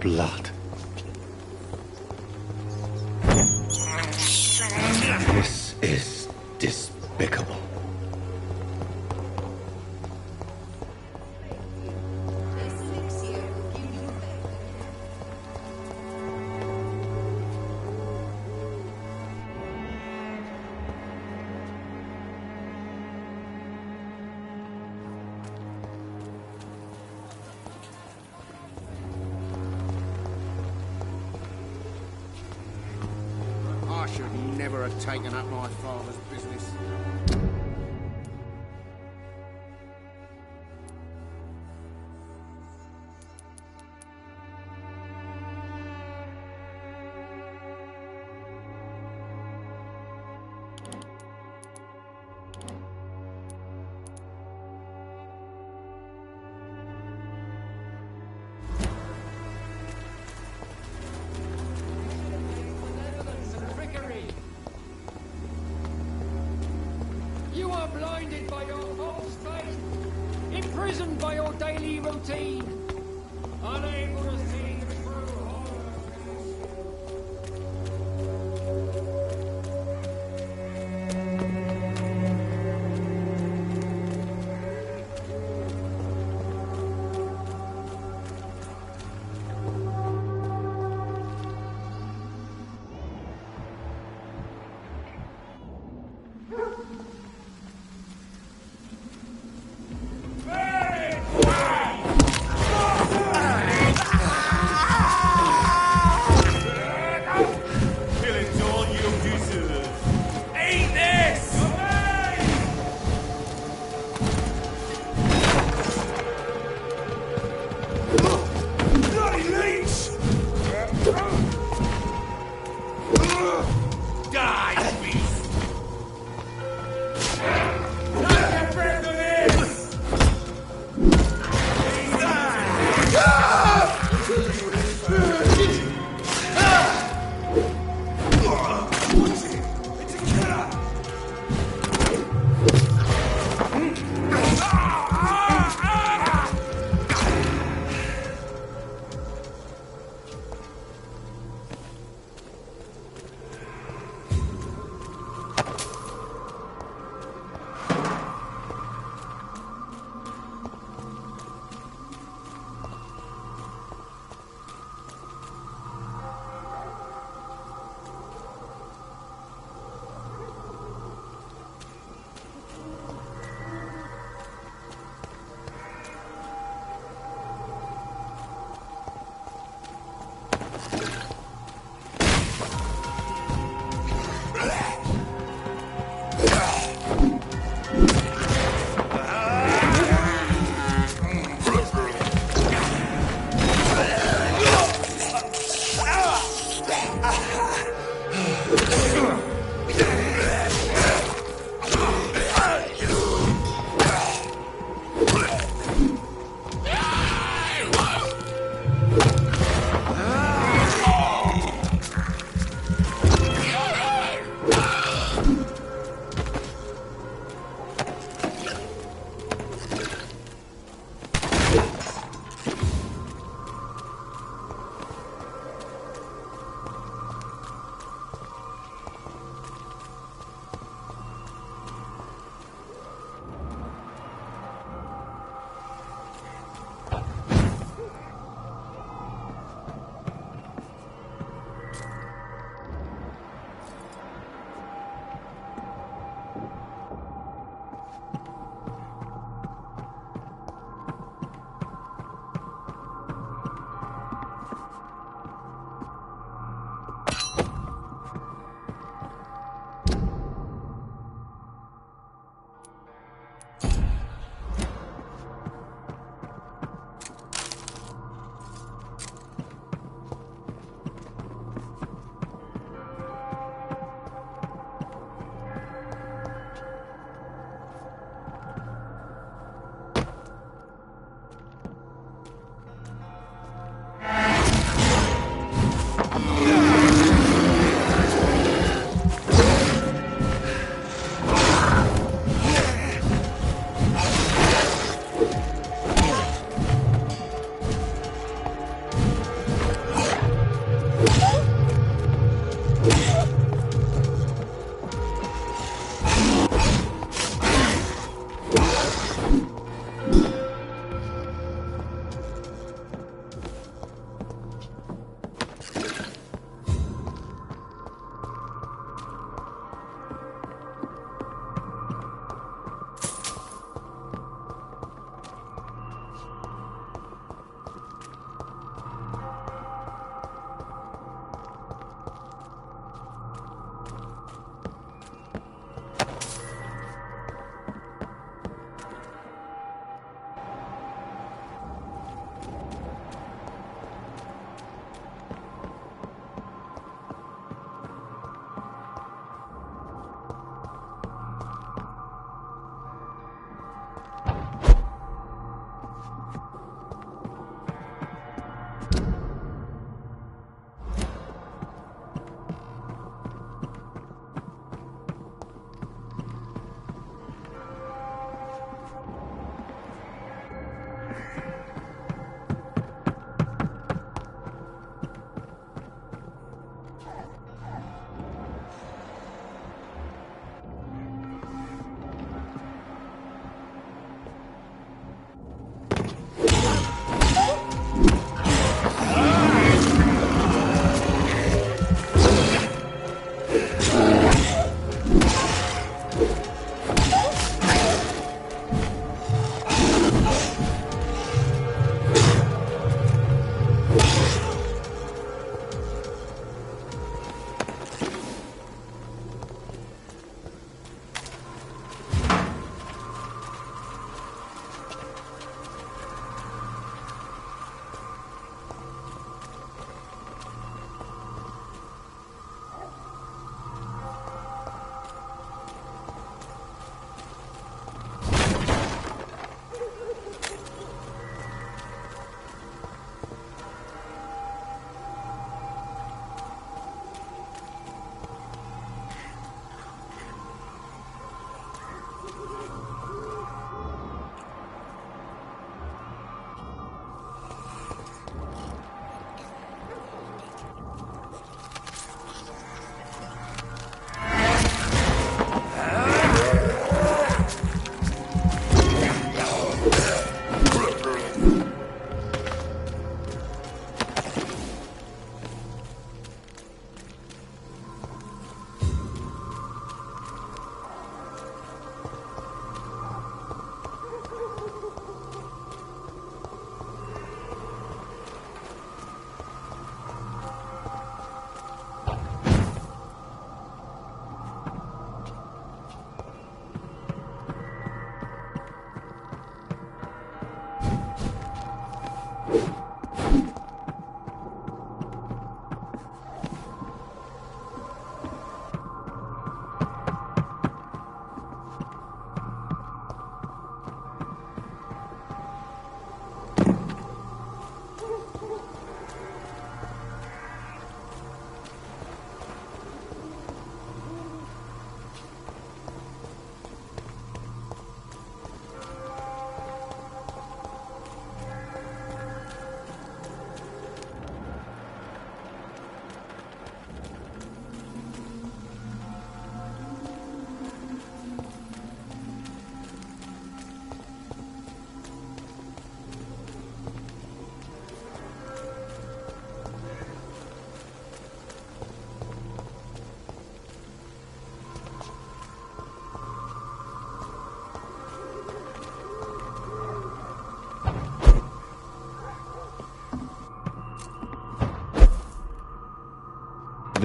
blood. This is despicable. I should never have taken up my father's business. You are blinded by your false faith, imprisoned by your daily routine, unable to see the true horror.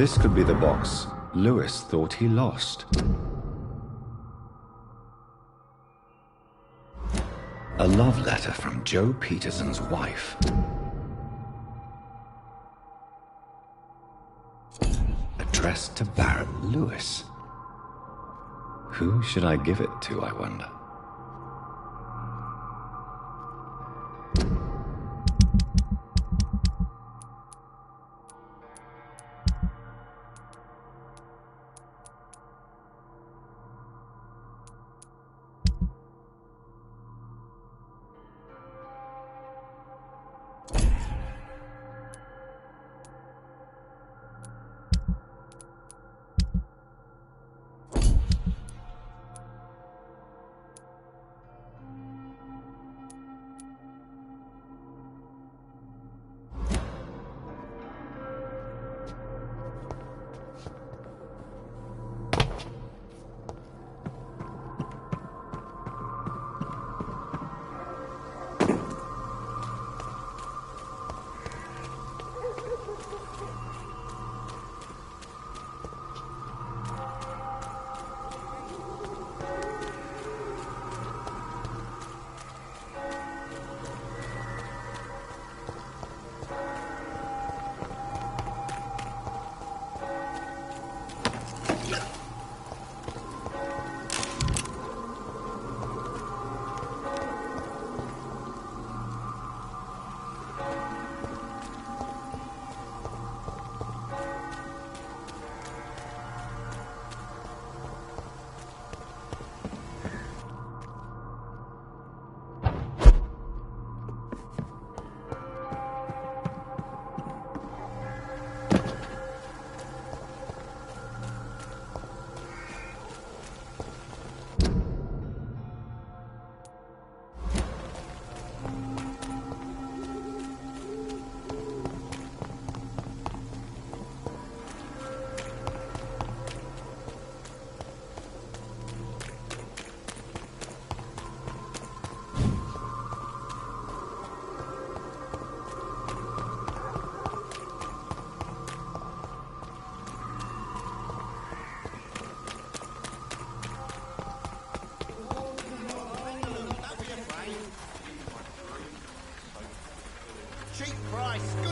This could be the box Lewis thought he lost. A love letter from Joe Peterson's wife. Addressed to Barrett Lewis. Who should I give it to, I wonder?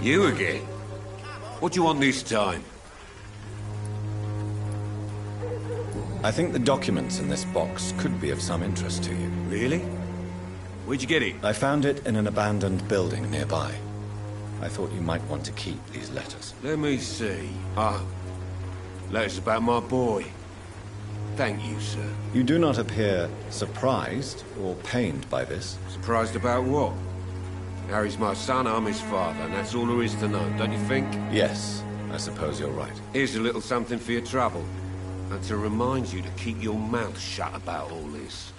You again? What do you want this time? I think the documents in this box could be of some interest to you. Really? Where'd you get it? I found it in an abandoned building nearby. I thought you might want to keep these letters. Let me see. Ah, letters about my boy. Thank you, sir. You do not appear surprised or pained by this. Surprised about what? Harry's my son, I'm his father, and that's all there is to know, don't you think? Yes, I suppose you're right. Here's a little something for your trouble. And to remind you to keep your mouth shut about all this.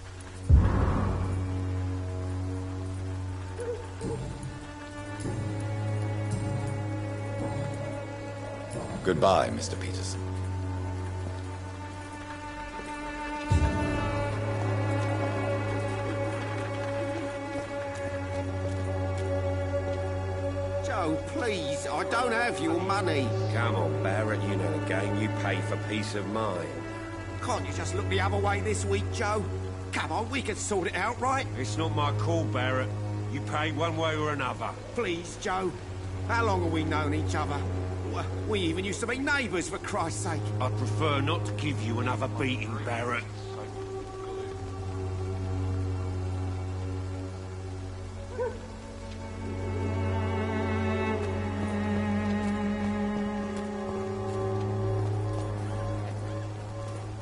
Goodbye, Mr. Peterson. Joe, please, I don't have your money. Come on, Barrett, you know the game. You pay for peace of mind. Can't you just look the other way this week, Joe? Come on, we can sort it out, right? It's not my call, Barrett. You pay one way or another. Please, Joe. How long have we known each other? We even used to be neighbours, for Christ's sake. I'd prefer not to give you another beating, Barrett.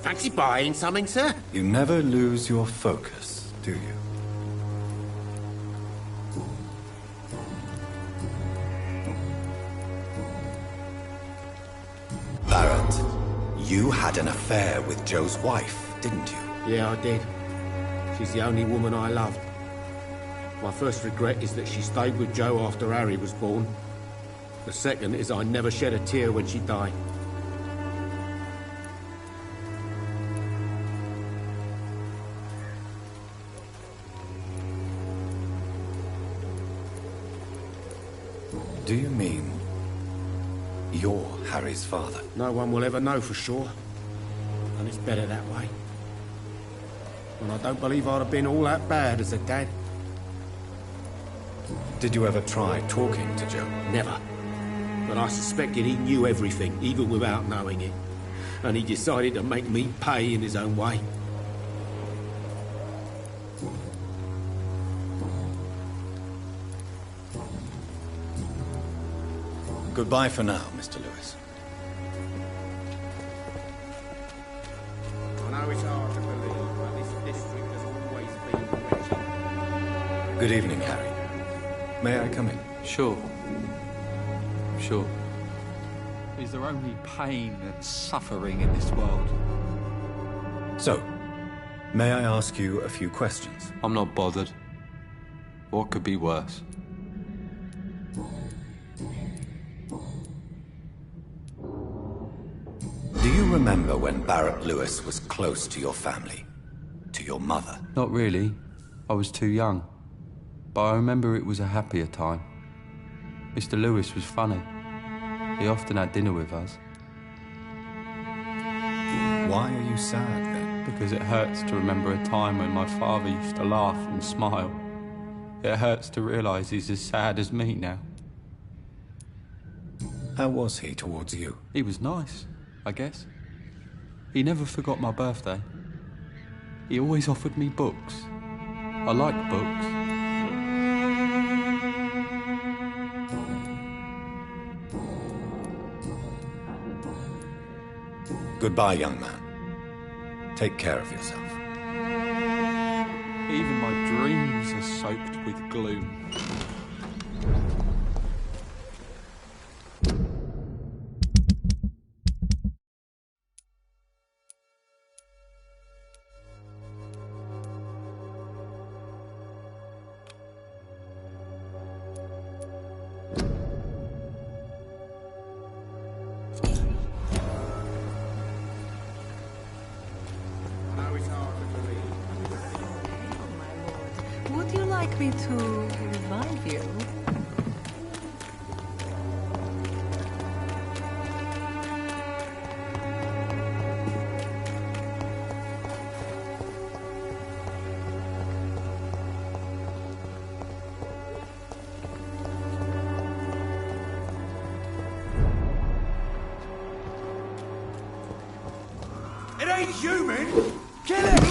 Fancy buying something, sir? You never lose your focus, do you? Barrett, you had an affair with Joe's wife, didn't you? Yeah, I did. She's the only woman I loved. My first regret is that she stayed with Joe after Harry was born. The second is I never shed a tear when she died. Do you mean you're Harry's father? No one will ever know for sure. And it's better that way. And I don't believe I'd have been all that bad as a dad. Did you ever try talking to Joe? Never. But I suspected he knew everything, even without knowing it. And he decided to make me pay in his own way. Goodbye for now, Mr. Lewis. I know it's hard to believe, but this district has always been wretched. Good evening, Harry. May I come in? Sure. Sure. Is there only pain and suffering in this world? So, may I ask you a few questions? I'm not bothered. What could be worse? Do you remember when Barrett Lewis was close to your family? To your mother? Not really. I was too young. But I remember it was a happier time. Mr. Lewis was funny. He often had dinner with us. Why are you sad, then? Because it hurts to remember a time when my father used to laugh and smile. It hurts to realise he's as sad as me now. How was he towards you? He was nice, I guess. He never forgot my birthday. He always offered me books. I like books. Goodbye, young man. Take care of yourself. Even my dreams are soaked with gloom. Would you like me to revive you? It ain't human! Kill it!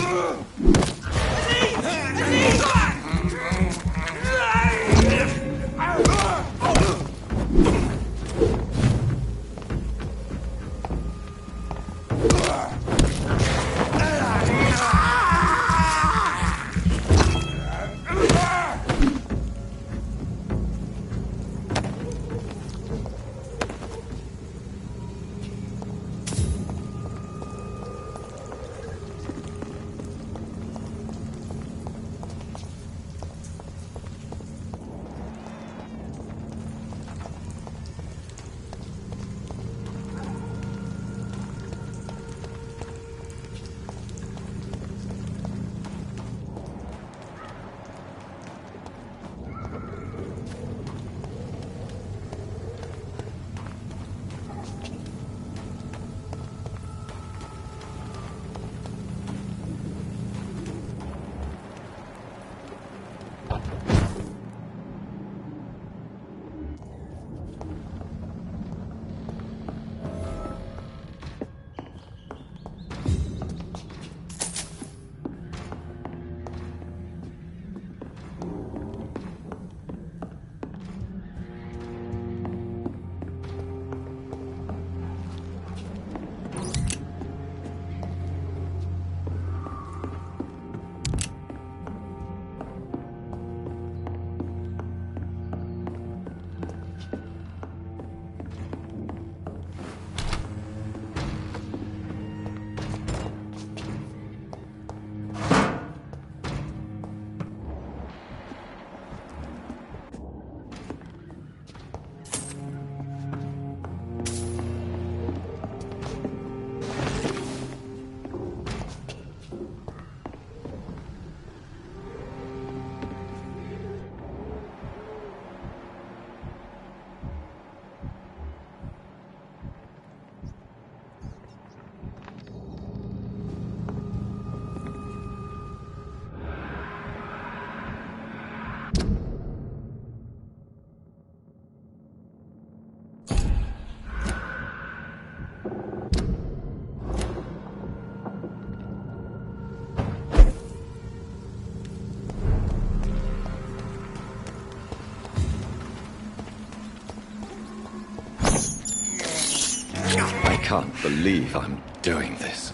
I can't believe I'm doing this.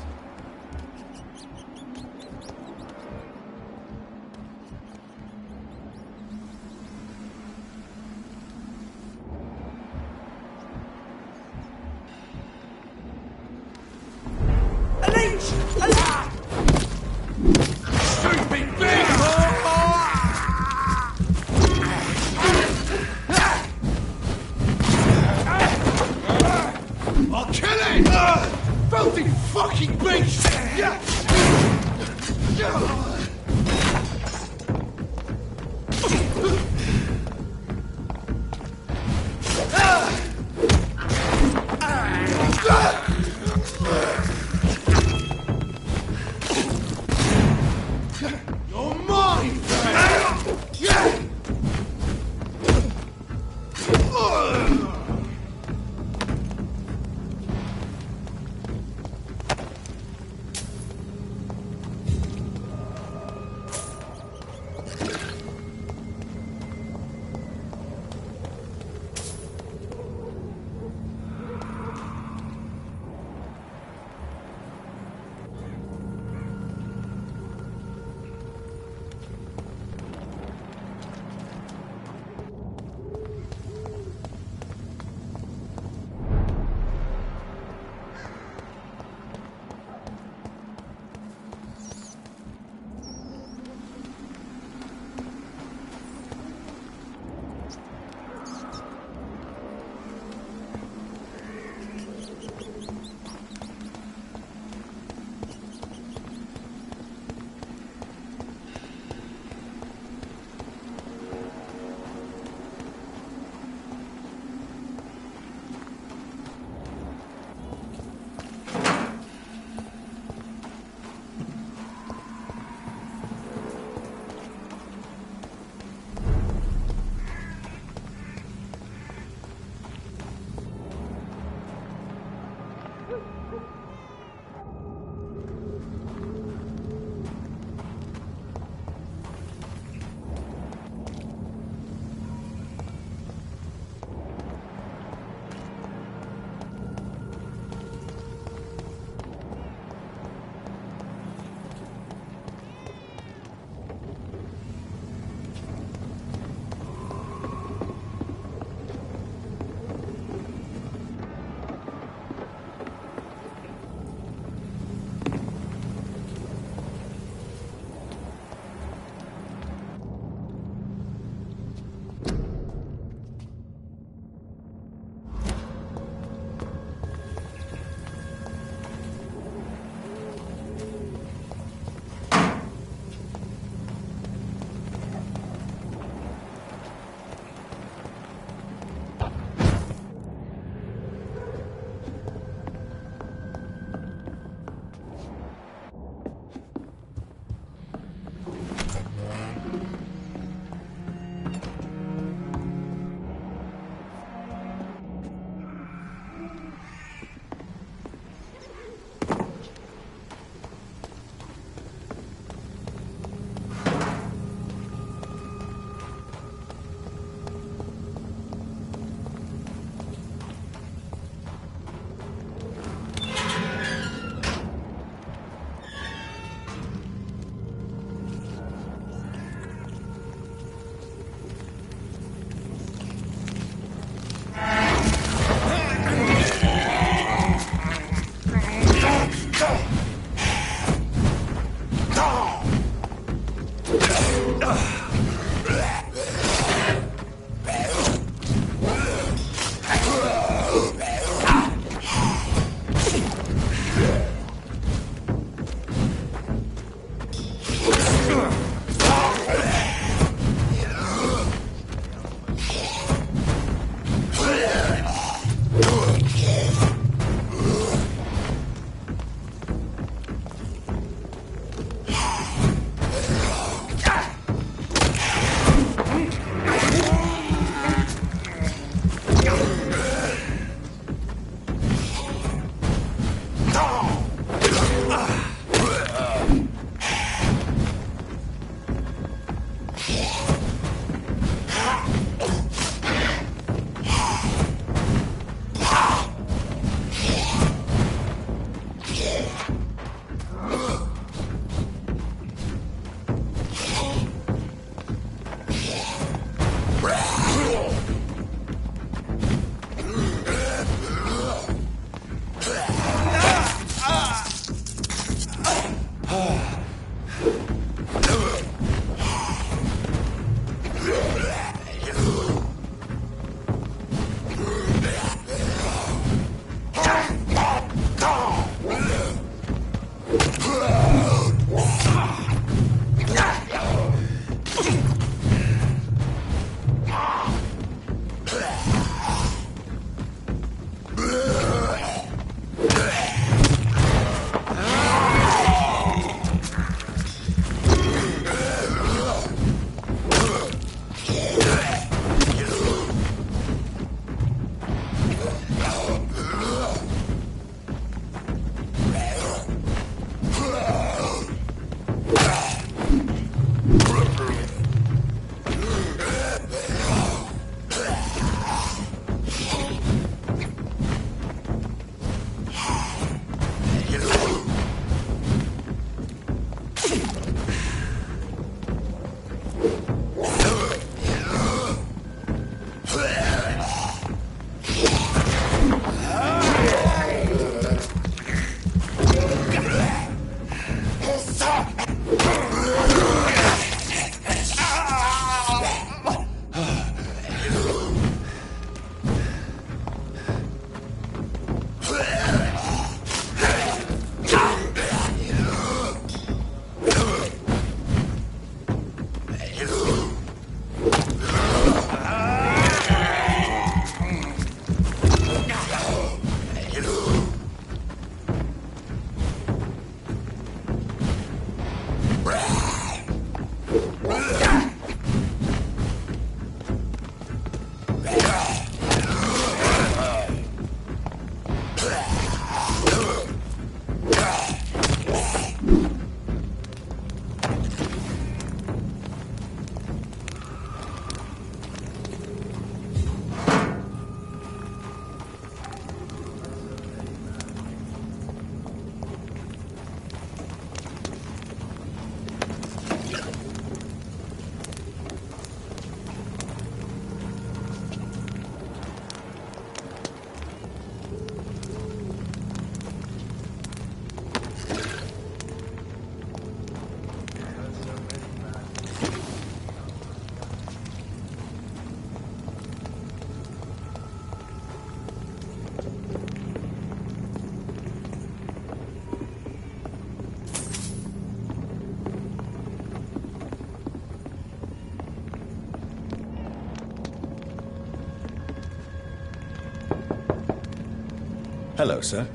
Hello, sir.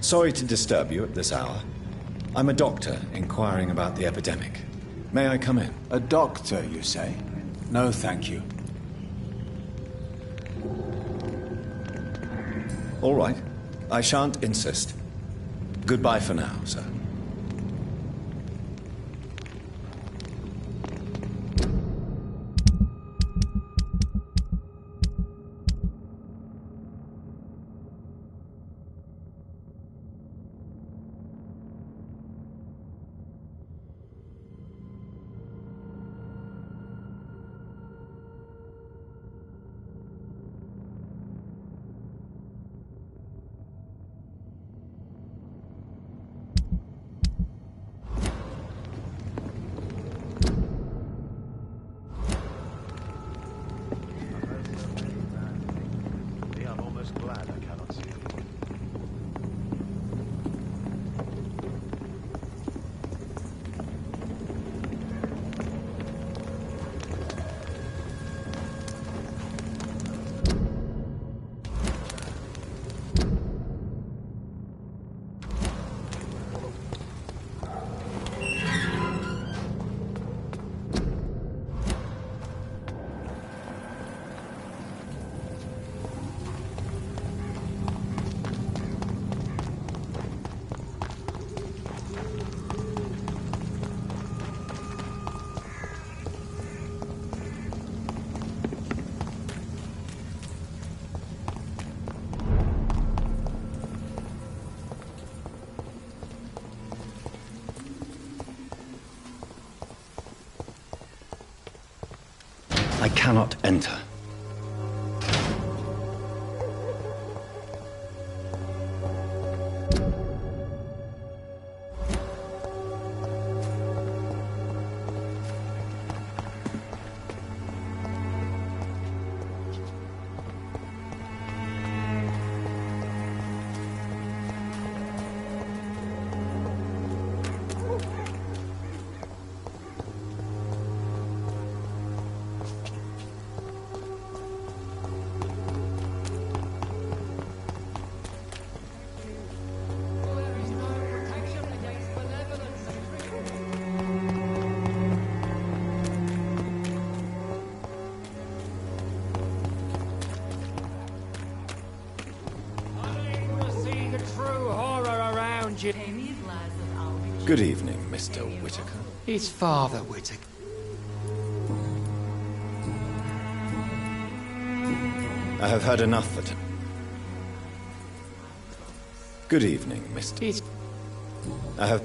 Sorry to disturb you at this hour. I'm a doctor inquiring about the epidemic. May I come in? A doctor, you say? No, thank you. All right. I shan't insist. Goodbye for now, sir. I cannot enter. Good evening, Mr. Whitaker. It's Father Whitaker. I have heard enough for tonight. Good evening, Mr. I have...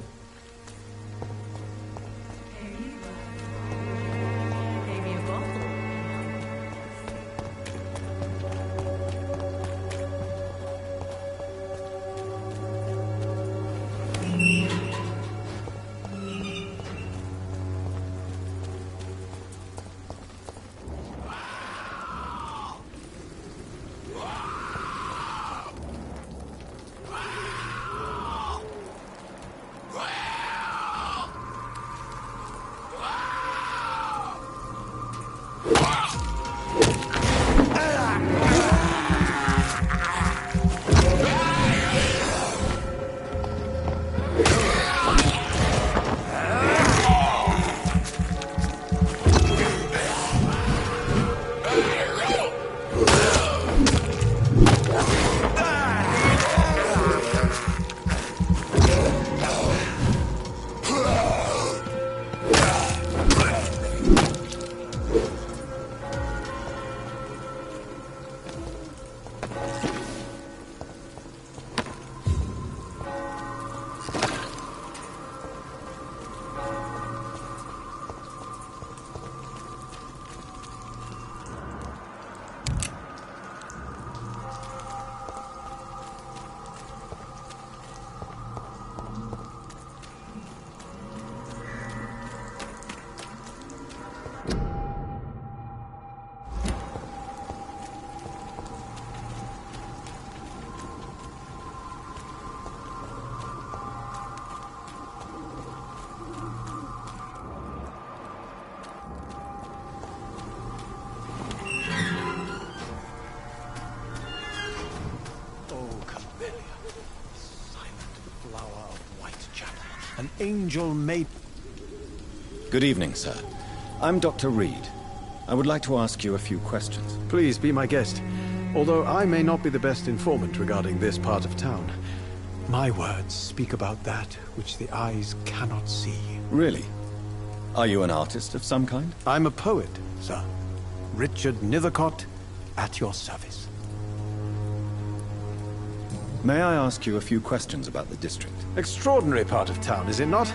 An angel made... Good evening, sir. I'm Dr. Reid. I would like to ask you a few questions. Please be my guest. Although I may not be the best informant regarding this part of town, my words speak about that which the eyes cannot see. Really? Are you an artist of some kind? I'm a poet, sir. Richard Nethercott, at your service. May I ask you a few questions about the district? Extraordinary part of town, is it not?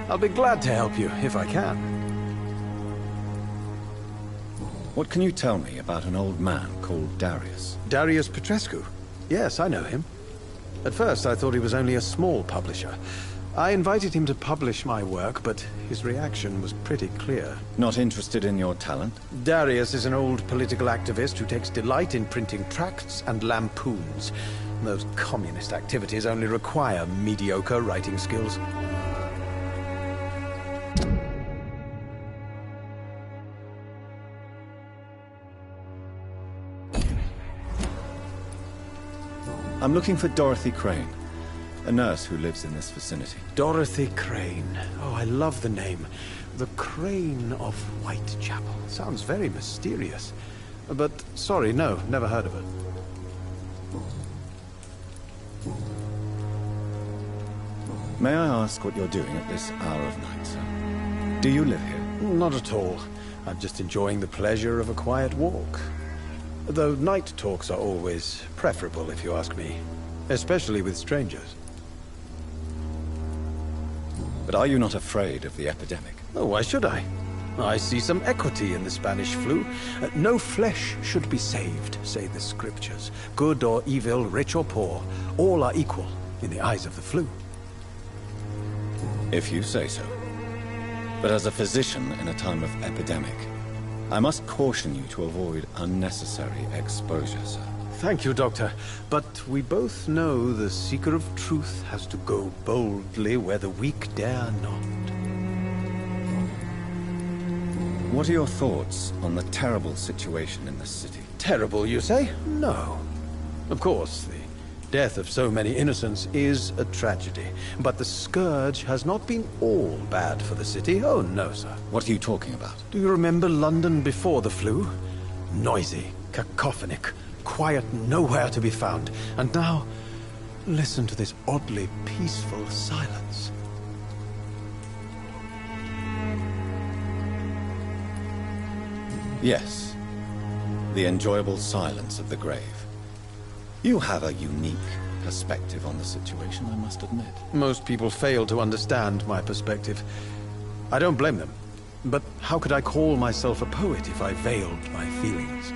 I'll be glad to help you, if I can. What can you tell me about an old man called Darius? Darius Petrescu? Yes, I know him. At first, I thought he was only a small publisher. I invited him to publish my work, but his reaction was pretty clear. Not interested in your talent? Darius is an old political activist who takes delight in printing tracts and lampoons. Those communist activities only require mediocre writing skills. I'm looking for Dorothy Crane, a nurse who lives in this vicinity. Dorothy Crane. Oh, I love the name. The Crane of Whitechapel. Sounds very mysterious. But, sorry, no, never heard of her. May I ask what you're doing at this hour of night, sir? Do you live here? Not at all. I'm just enjoying the pleasure of a quiet walk. Though night talks are always preferable, if you ask me. Especially with strangers. But are you not afraid of the epidemic? Oh, why should I? I see some equity in the Spanish flu. No flesh should be saved, say the scriptures. Good or evil, rich or poor, all are equal in the eyes of the flu. If you say so. But as a physician in a time of epidemic, I must caution you to avoid unnecessary exposure, sir. Thank you, Doctor. But we both know the seeker of truth has to go boldly where the weak dare not. What are your thoughts on the terrible situation in this city? Terrible, you say? No. Of course, the death of so many innocents is a tragedy. But the scourge has not been all bad for the city. Oh, no, sir. What are you talking about? Do you remember London before the flu? Noisy, cacophonic, quiet nowhere to be found. And now, listen to this oddly peaceful silence. Yes. The enjoyable silence of the grave. You have a unique perspective on the situation, I must admit. Most people fail to understand my perspective. I don't blame them. But how could I call myself a poet if I veiled my feelings?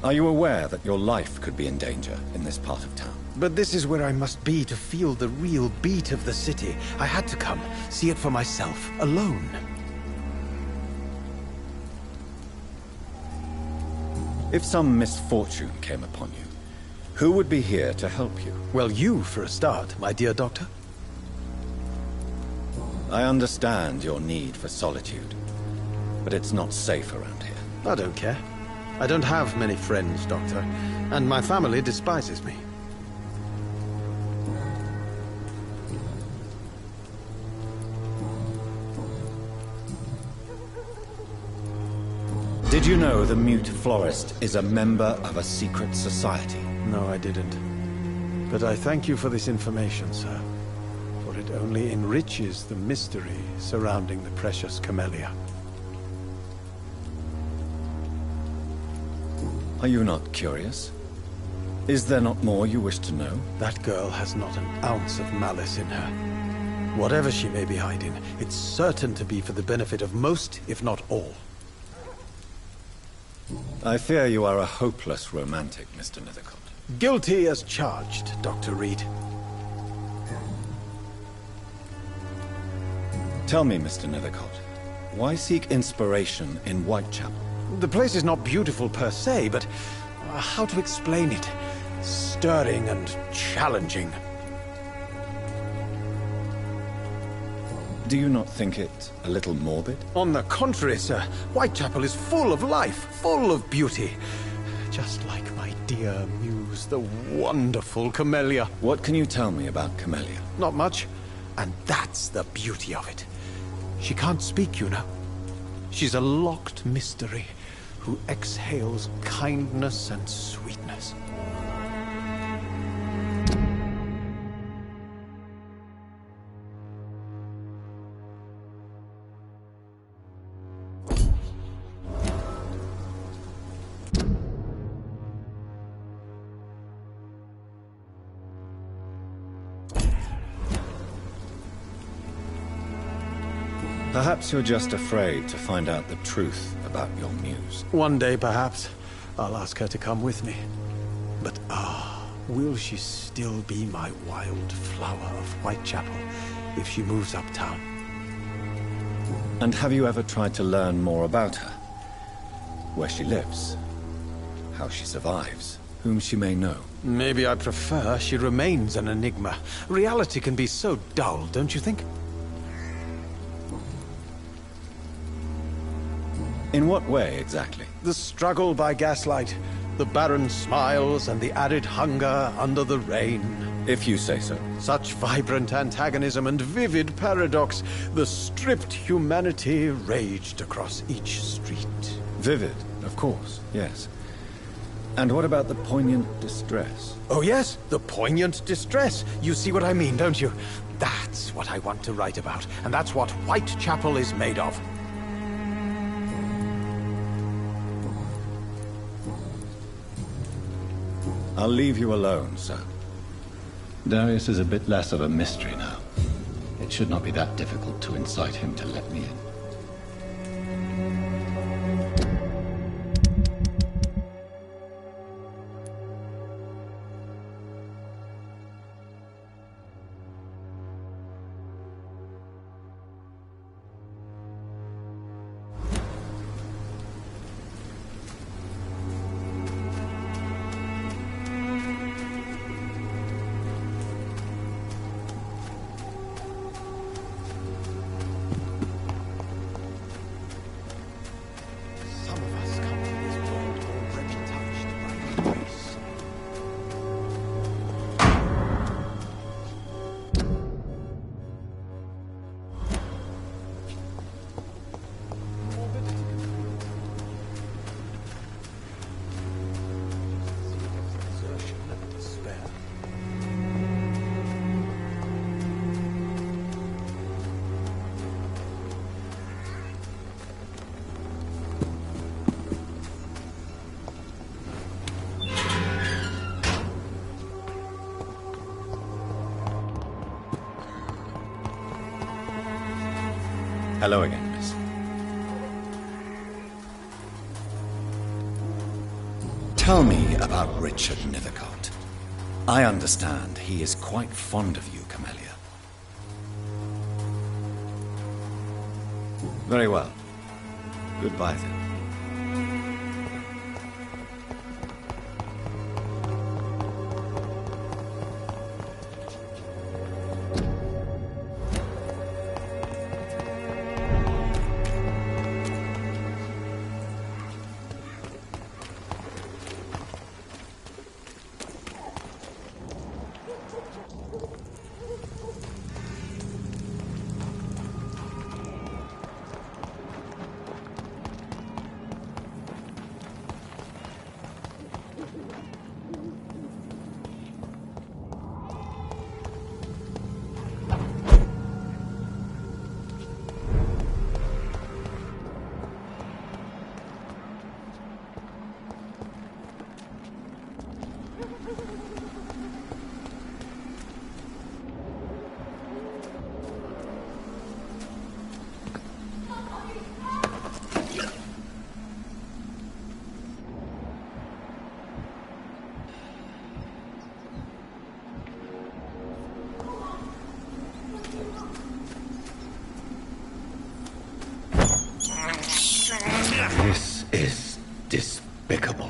Are you aware that your life could be in danger in this part of town? But this is where I must be to feel the real beat of the city. I had to come, see it for myself, alone. If some misfortune came upon you, who would be here to help you? Well, you for a start, my dear doctor. I understand your need for solitude, but it's not safe around here. I don't care. I don't have many friends, Doctor, and my family despises me. Did you know the mute florist is a member of a secret society? No, I didn't. But I thank you for this information, sir. For it only enriches the mystery surrounding the precious camellia. Are you not curious? Is there not more you wish to know? That girl has not an ounce of malice in her. Whatever she may be hiding, it's certain to be for the benefit of most, if not all. I fear you are a hopeless romantic, Mr. Nethercott. Guilty as charged, Dr. Reid. Tell me, Mr. Nethercott, why seek inspiration in Whitechapel? The place is not beautiful per se, but how to explain it? Stirring and challenging. Do you not think it a little morbid? On the contrary, sir. Whitechapel is full of life, full of beauty. just like my dear muse, the wonderful Camellia. What can you tell me about Camellia? Not much, and that's the beauty of it. She can't speak, you know. She's a locked mystery who exhales kindness and sweetness. Perhaps you're just afraid to find out the truth about your muse. One day, perhaps, I'll ask her to come with me. But will she still be my wild flower of Whitechapel if she moves uptown? And have you ever tried to learn more about her? Where she lives? How she survives? Whom she may know? Maybe I prefer she remains an enigma. Reality can be so dull, don't you think? In what way, exactly? The struggle by gaslight, the barren smiles, and the added hunger under the rain. If you say so. Such vibrant antagonism and vivid paradox. The stripped humanity raged across each street. Vivid, of course, yes. And what about the poignant distress? Oh yes, the poignant distress. You see what I mean, don't you? That's what I want to write about, and that's what Whitechapel is made of. I'll leave you alone, sir. Darius is a bit less of a mystery now. It should not be that difficult to incite him to let me in. Hello again, miss. Tell me about Richard Nethercott. I understand he is quite fond of you, Camellia. Very well. Goodbye, then. This is despicable.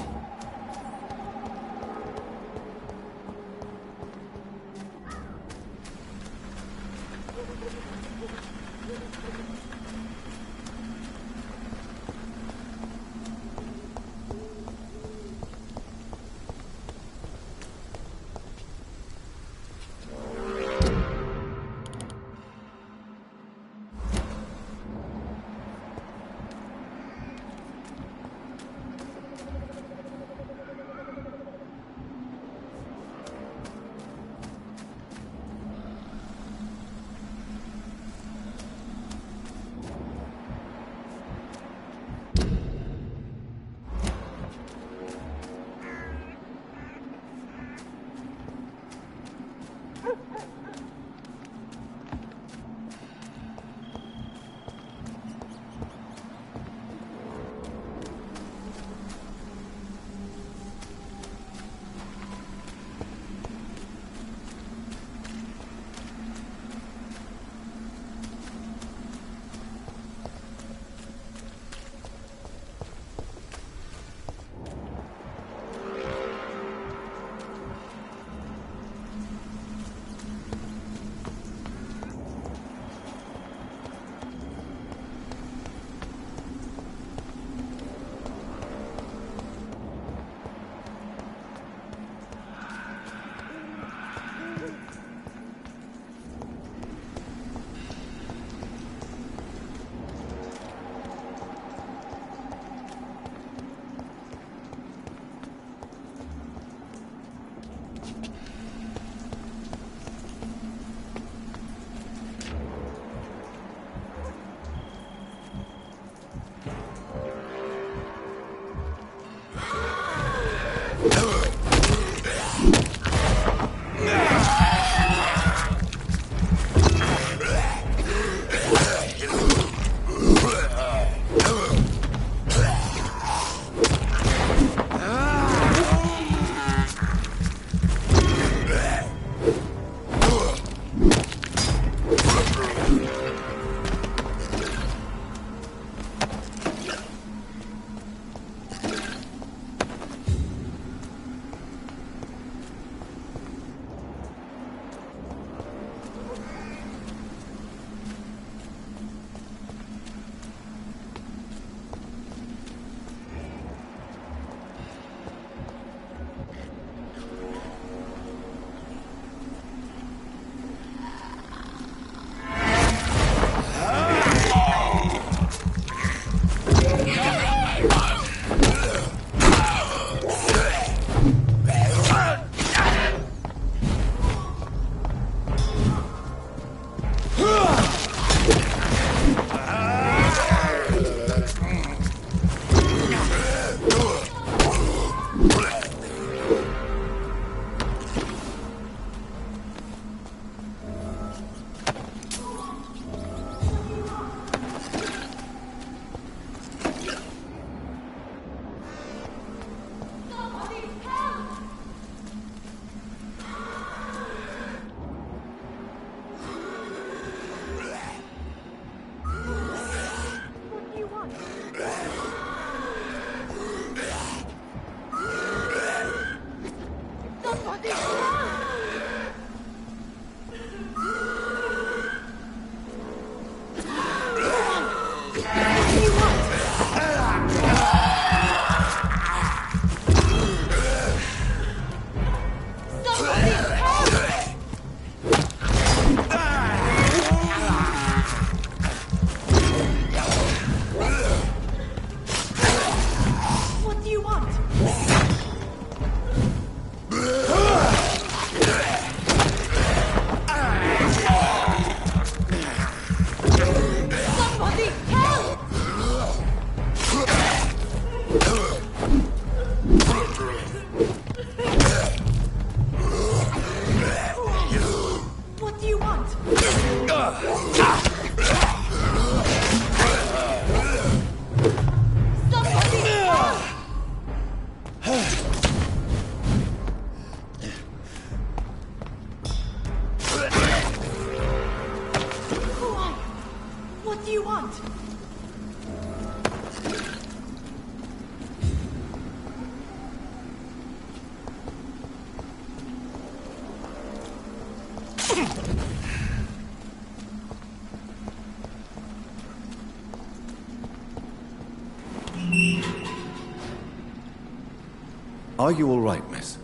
Are you all right, miss?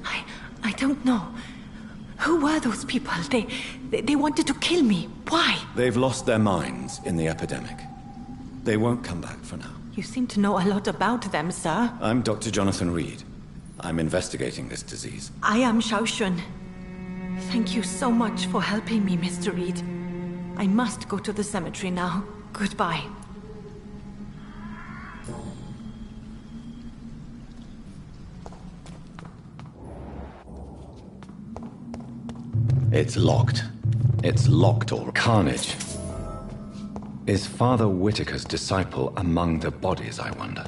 I don't know. Who were those people? They wanted to kill me. Why? They've lost their minds in the epidemic. They won't come back for now. You seem to know a lot about them, sir. I'm Dr. Jonathan Reid. I'm investigating this disease. I am Xiaoxun. Thank you so much for helping me, Mr. Reid. I must go to the cemetery now. Goodbye. It's locked. It's locked or carnage. Is Father Whitaker's disciple among the bodies, I wonder?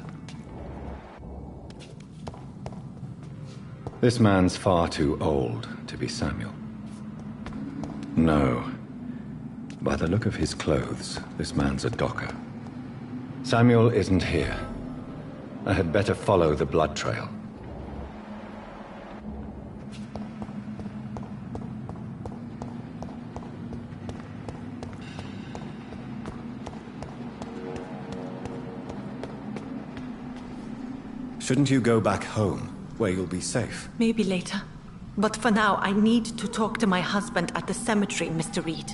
This man's far too old to be Samuel. No. By the look of his clothes, this man's a docker. Samuel isn't here. I had better follow the blood trail. Shouldn't you go back home, where you'll be safe? Maybe later. But for now, I need to talk to my husband at the cemetery, Mr. Reid.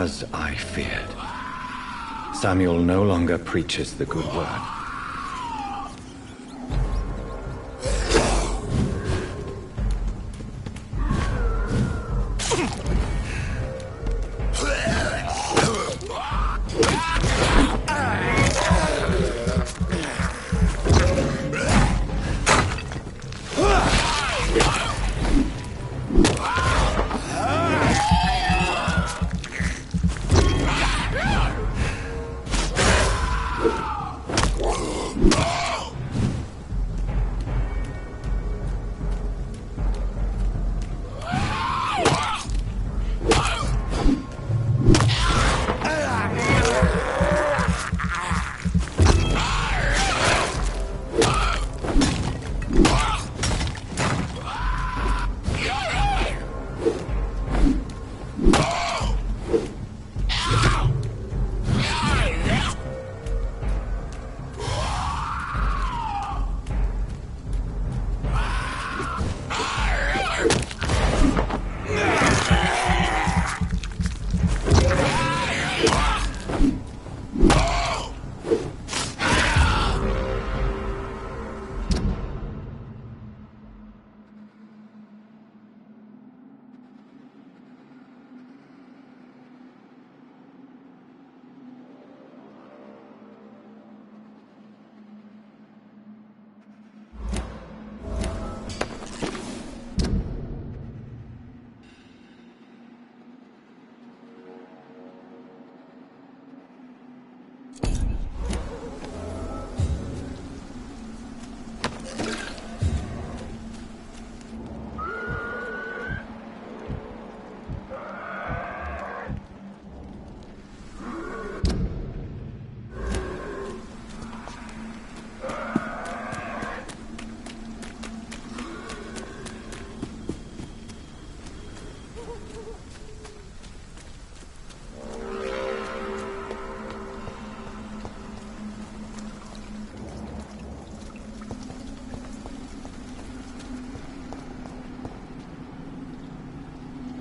As I feared. Samuel no longer preaches the good word.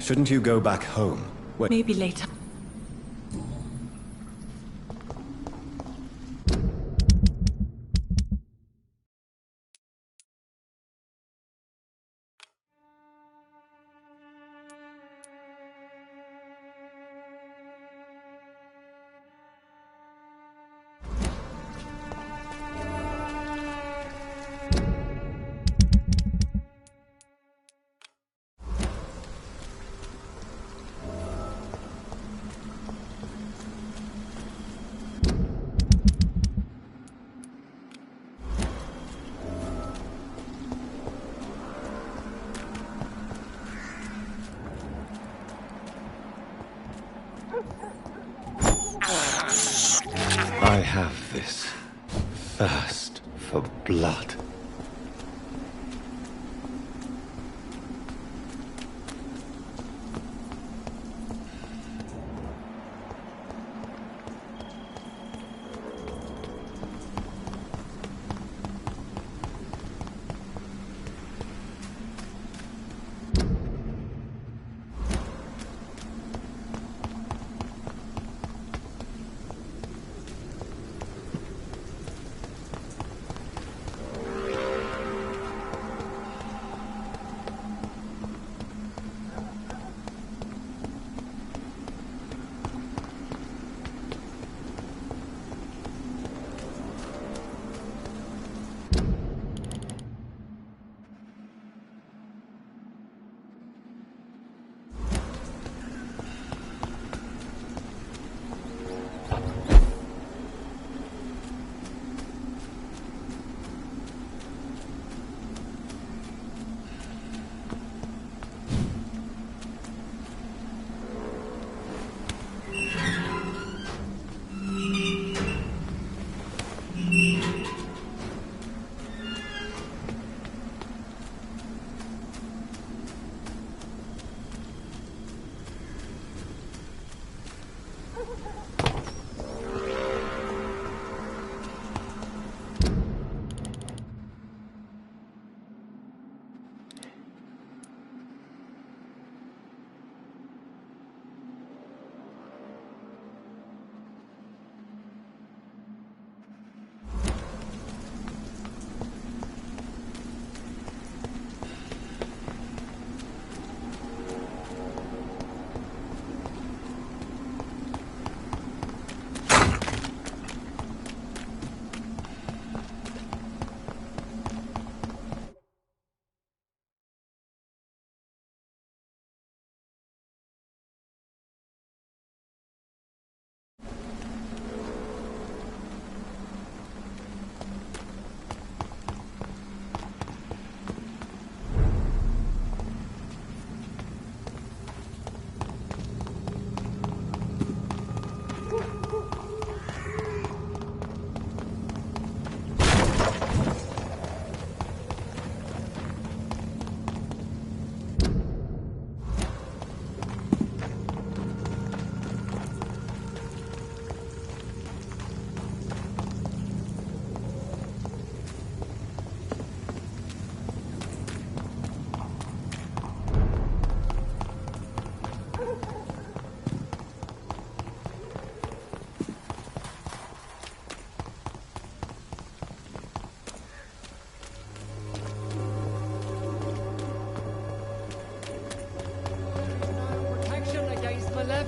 Shouldn't you go back home? Maybe later. I have this thirst for blood.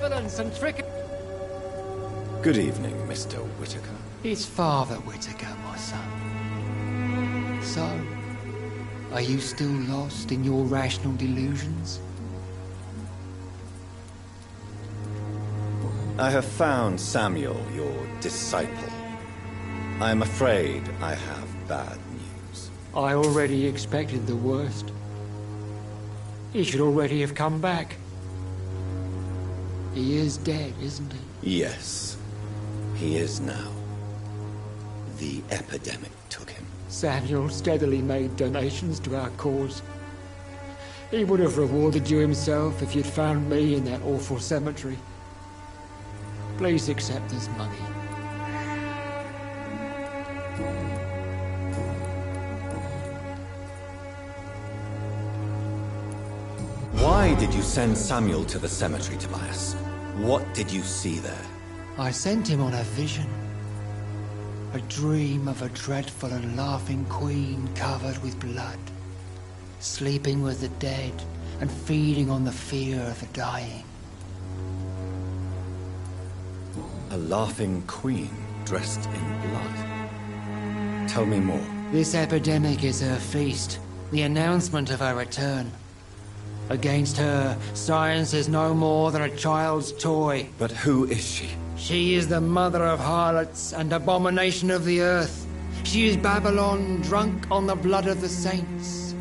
insolence and trick. Good evening, Mr. Whitaker. It's Father Whitaker, my son. So, are you still lost in your rational delusions? I have found Samuel, your disciple. I am afraid I have bad news. I already expected the worst. He should already have come back. He is dead, isn't he? Yes, he is now. The epidemic took him. Samuel steadily made donations to our cause. He would have rewarded you himself if you'd found me in that awful cemetery. Please accept this money. Why did you send Samuel to the cemetery, Tobias? What did you see there? I sent him on a vision. A dream of a dreadful and laughing queen covered with blood, sleeping with the dead and feeding on the fear of the dying. A laughing queen dressed in blood. Tell me more. This epidemic is her feast, the announcement of her return. Against her, science is no more than a child's toy. But who is she? She is the mother of harlots and abomination of the earth. She is Babylon, drunk on the blood of the saints.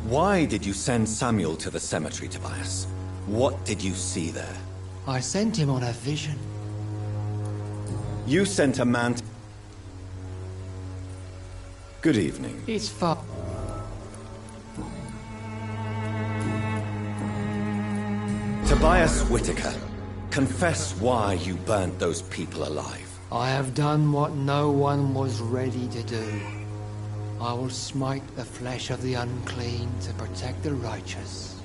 Why did you send Samuel to the cemetery, Tobias? What did you see there? I sent him on a vision. You sent a man to... Good evening. It's far. Tobias Whitaker, confess why you burnt those people alive. I have done what no one was ready to do. I will smite the flesh of the unclean to protect the righteous.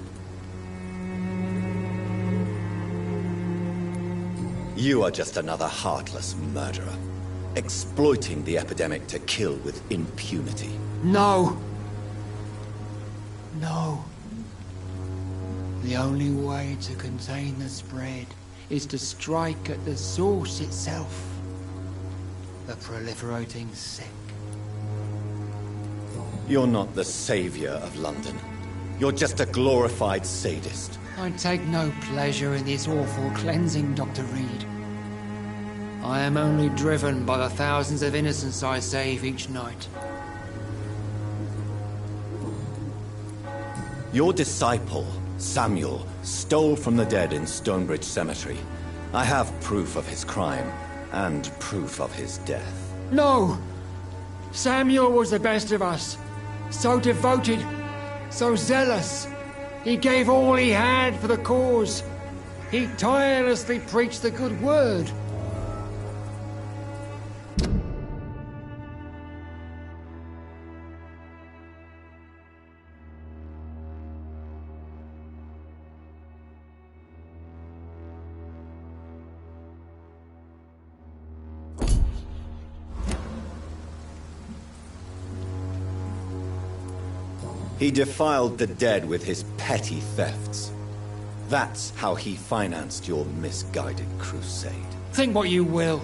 You are just another heartless murderer, exploiting the epidemic to kill with impunity. No! No. The only way to contain the spread is to strike at the source itself. The proliferating sick. You're not the savior of London. You're just a glorified sadist. I take no pleasure in this awful cleansing, Dr. Reid. I am only driven by the thousands of innocents I save each night. Your disciple, Samuel, stole from the dead in Stonebridge Cemetery. I have proof of his crime, and proof of his death. No! Samuel was the best of us. So devoted, so zealous. He gave all he had for the cause. He tirelessly preached the good word. He defiled the dead with his petty thefts. That's how he financed your misguided crusade. Think what you will.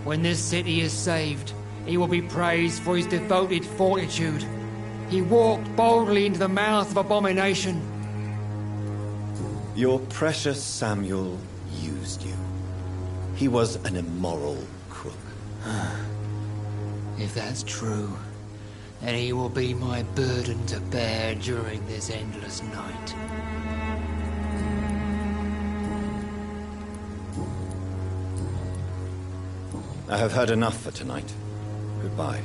When this city is saved, he will be praised for his devoted fortitude. He walked boldly into the mouth of abomination. Your precious Samuel used you. He was an immoral crook. If that's true, then he will be my burden to bear during this endless night. I have heard enough for tonight. Goodbye.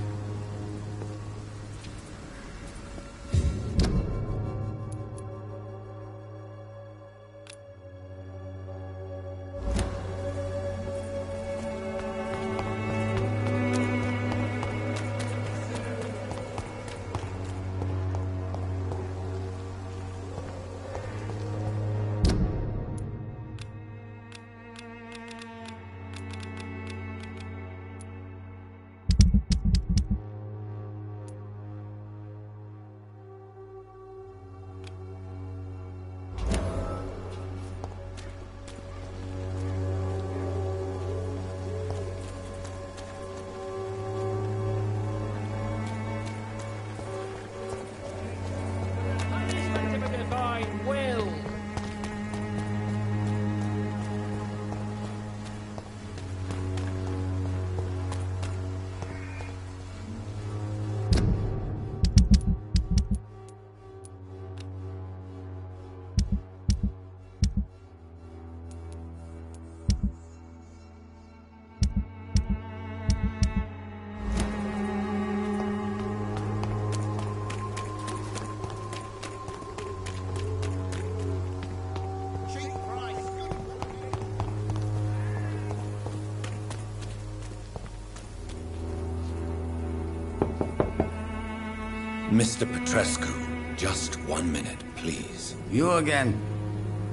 Mr. Petrescu, just 1 minute, please. You again?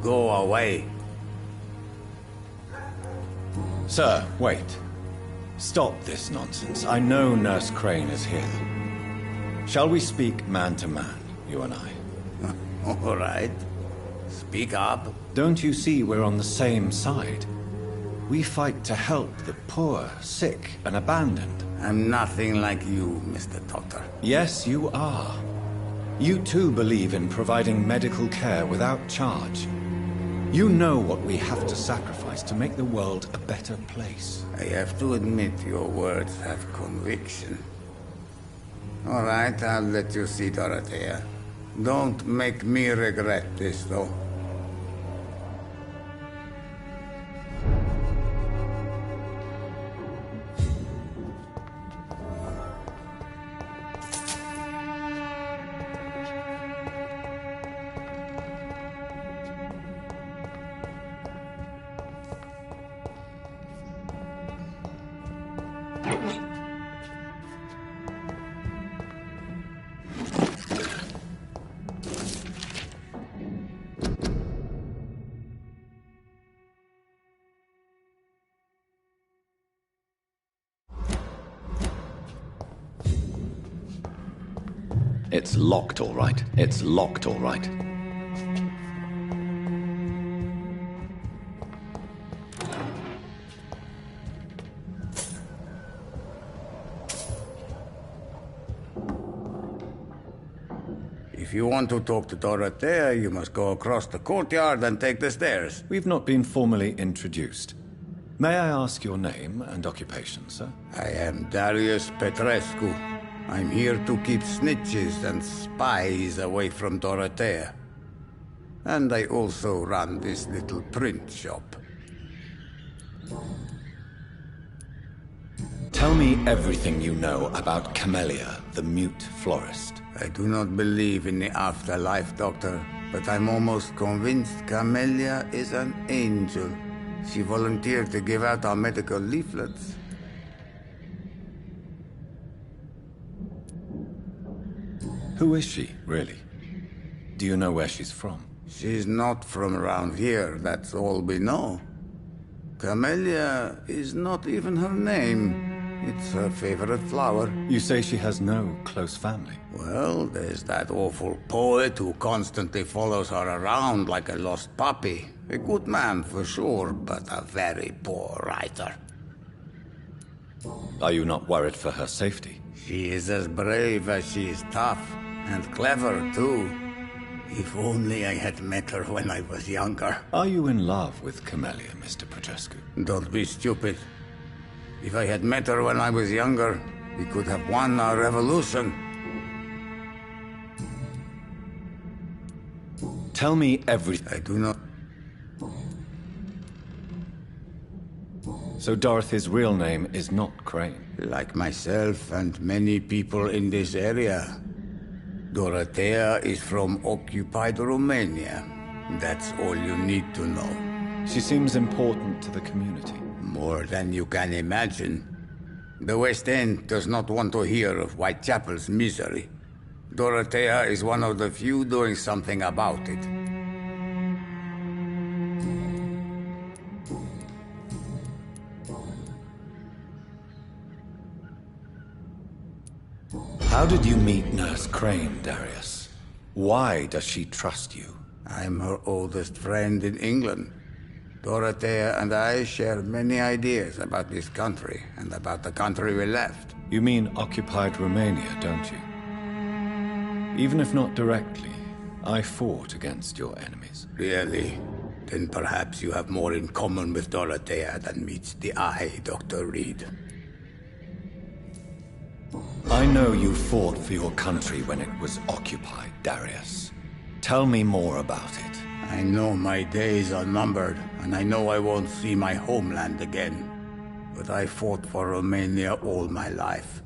Go away. Sir, wait. Stop this nonsense. I know Nurse Crane is here. Shall we speak man to man, you and I? All right. Speak up. Don't you see we're on the same side? We fight to help the poor, sick, and abandoned. I'm nothing like you, Mr. Doctor. Yes, you are. You too believe in providing medical care without charge. You know what we have to sacrifice to make the world a better place. I have to admit your words have conviction. All right, I'll let you see Dorothea. Don't make me regret this, though. It's locked, all right. It's locked, all right. If you want to talk to Dorothea, you must go across the courtyard and take the stairs. We've not been formally introduced. May I ask your name and occupation, sir? I am Darius Petrescu. I'm here to keep snitches and spies away from Dorothea. And I also run this little print shop. Tell me everything you know about Camellia, the mute florist. I do not believe in the afterlife, Doctor, but I'm almost convinced Camellia is an angel. She volunteered to give out our medical leaflets. Who is she, really? Do you know where she's from? She's not from around here, that's all we know. Camellia is not even her name. It's her favorite flower. You say she has no close family? Well, there's that awful poet who constantly follows her around like a lost puppy. A good man for sure, but a very poor writer. Are you not worried for her safety? She is as brave as she is tough. And clever, too. If only I had met her when I was younger. Are you in love with Camellia, Mr. Petrescu? Don't be stupid. If I had met her when I was younger, we could have won our revolution. Tell me everything. I do not... So Dorothy's real name is not Crane? Like myself and many people in this area. Dorothea is from occupied Romania. That's all you need to know. She seems important to the community. More than you can imagine. The West End does not want to hear of Whitechapel's misery. Dorothea is one of the few doing something about it. How did you meet Nurse Crane, Darius? Why does she trust you? I'm her oldest friend in England. Dorothea and I share many ideas about this country and about the country we left. You mean occupied Romania, don't you? Even if not directly, I fought against your enemies. Really? Then perhaps you have more in common with Dorothea than meets the eye, Dr. Reid. I know you fought for your country when it was occupied, Darius. Tell me more about it. I know my days are numbered, and I know I won't see my homeland again. But I fought for Romania all my life,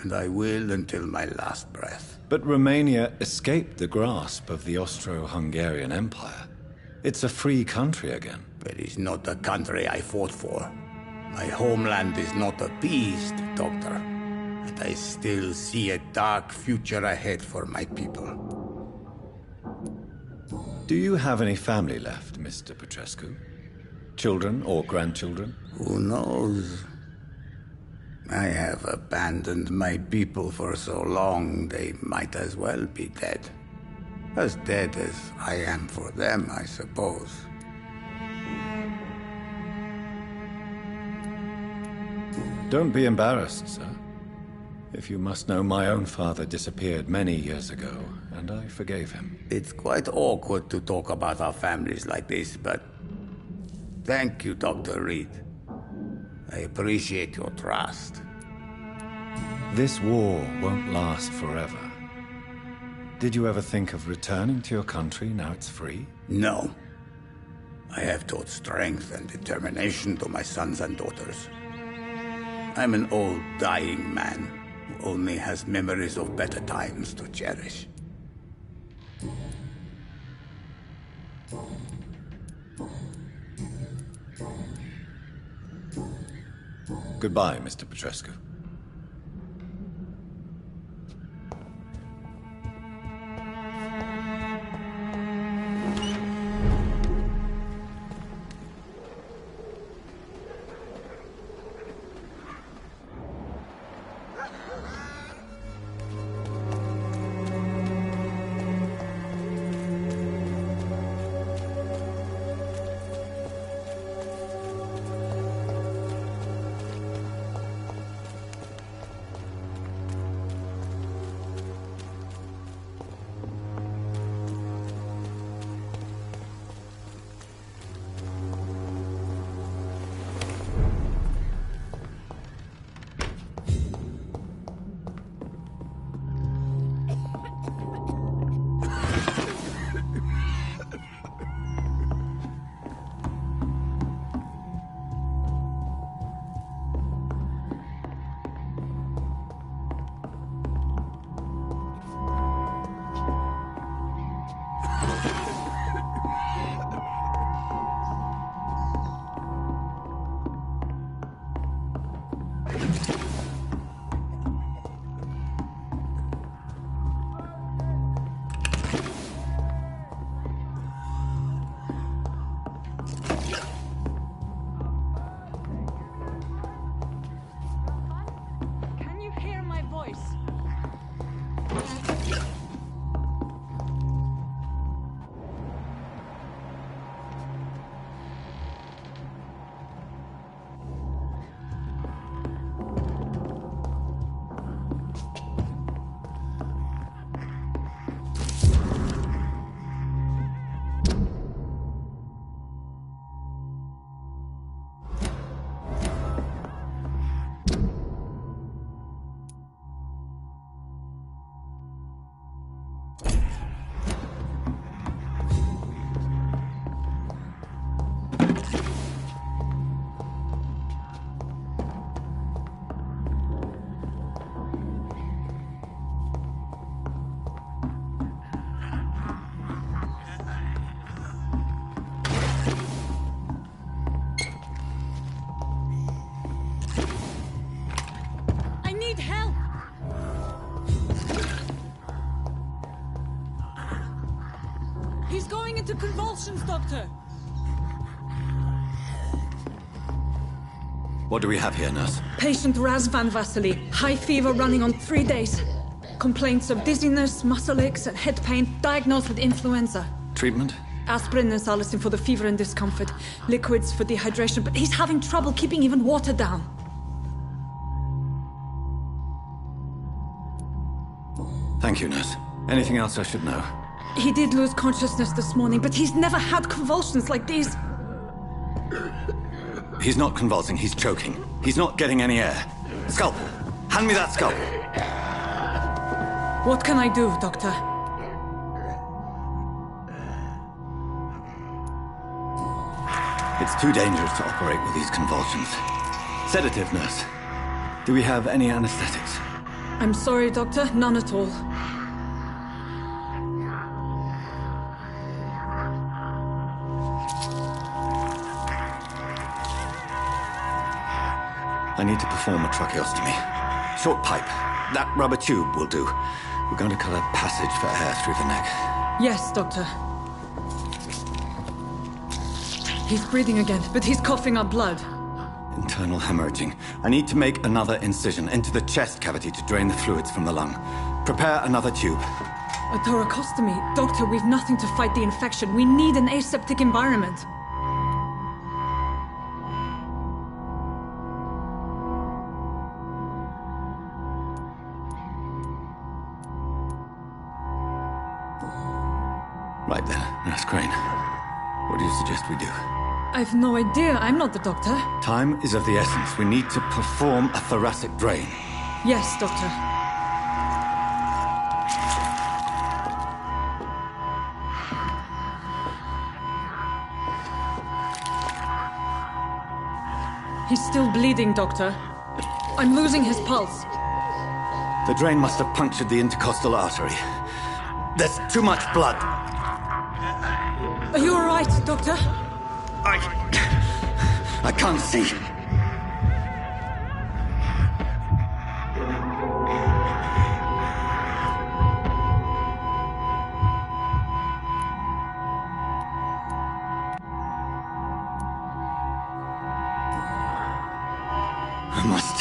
and I will until my last breath. But Romania escaped the grasp of the Austro-Hungarian Empire. It's a free country again. It is not the country I fought for. My homeland is not appeased, Doctor. and I still see a dark future ahead for my people. Do you have any family left, Mr. Petrescu? Children or grandchildren? Who knows? I have abandoned my people for so long, they might as well be dead. As dead as I am for them, I suppose. Don't be embarrassed, sir. If you must know, my own father disappeared many years ago, and I forgave him. It's quite awkward to talk about our families like this, but thank you, Dr. Reid. I appreciate your trust. This war won't last forever. Did you ever think of returning to your country now it's free? No. I have taught strength and determination to my sons and daughters. I'm an old, dying man who only has memories of better times to cherish. Goodbye, Mr. Petrescu. into convulsions, Doctor. What do we have here, nurse? Patient Raz Van Vasily. High fever running on 3 days. Complaints of dizziness, muscle aches, and head pain. Diagnosed with influenza. Treatment? Aspirin and salicin for the fever and discomfort. Liquids for dehydration, but he's having trouble keeping even water down. Thank you, nurse. Anything else I should know? He did lose consciousness this morning, but he's never had convulsions like these. He's not convulsing, he's choking. He's not getting any air. Scalpel! Hand me that scalpel! What can I do, Doctor? It's too dangerous to operate with these convulsions. Sedative, nurse. Do we have any anesthetics? I'm sorry, Doctor. None at all. I need to perform a tracheostomy. Short pipe. That rubber tube will do. We're going to cut a passage for air through the neck. Yes, Doctor. He's breathing again, but he's coughing up blood. Internal hemorrhaging. I need to make another incision into the chest cavity to drain the fluids from the lung. Prepare another tube. A thoracostomy. Doctor, we've nothing to fight the infection. We need an aseptic environment. Right then, Nurse Crane. What do you suggest we do? I've no idea. I'm not the doctor. Time is of the essence. We need to perform a thoracic drain. Yes, Doctor. He's still bleeding, Doctor. I'm losing his pulse. The drain must have punctured the intercostal artery. There's too much blood. Are you all right, Doctor? I can't see. I must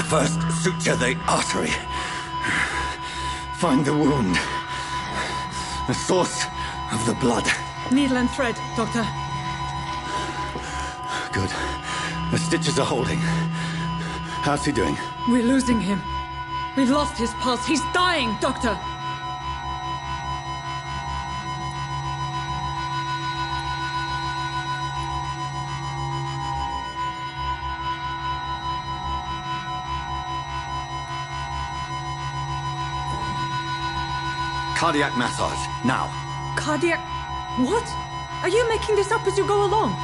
first suture the artery. Find the wound. The source of the blood. Needle and thread, Doctor. Good. The stitches are holding. How's he doing? We're losing him. We've lost his pulse. He's dying, Doctor. Cardiac massage, now. Cardiac... What? Are you making this up as you go along?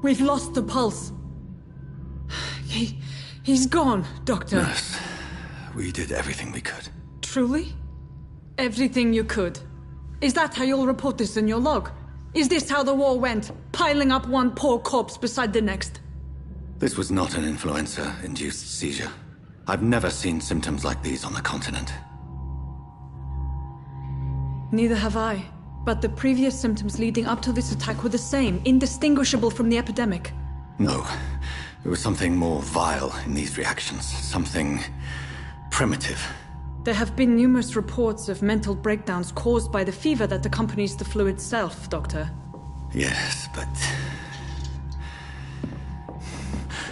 We've lost the pulse. He's gone, Doctor. Nurse, we did everything we could. Truly? Everything you could? Is that how you'll report this in your log? Is this how the war went? Piling up one poor corpse beside the next? This was not an influenza-induced seizure. I've never seen symptoms like these on the continent. Neither have I. But the previous symptoms leading up to this attack were the same, indistinguishable from the epidemic. No. There was something more vile in these reactions. Something primitive. There have been numerous reports of mental breakdowns caused by the fever that accompanies the flu itself, Doctor. Yes, but...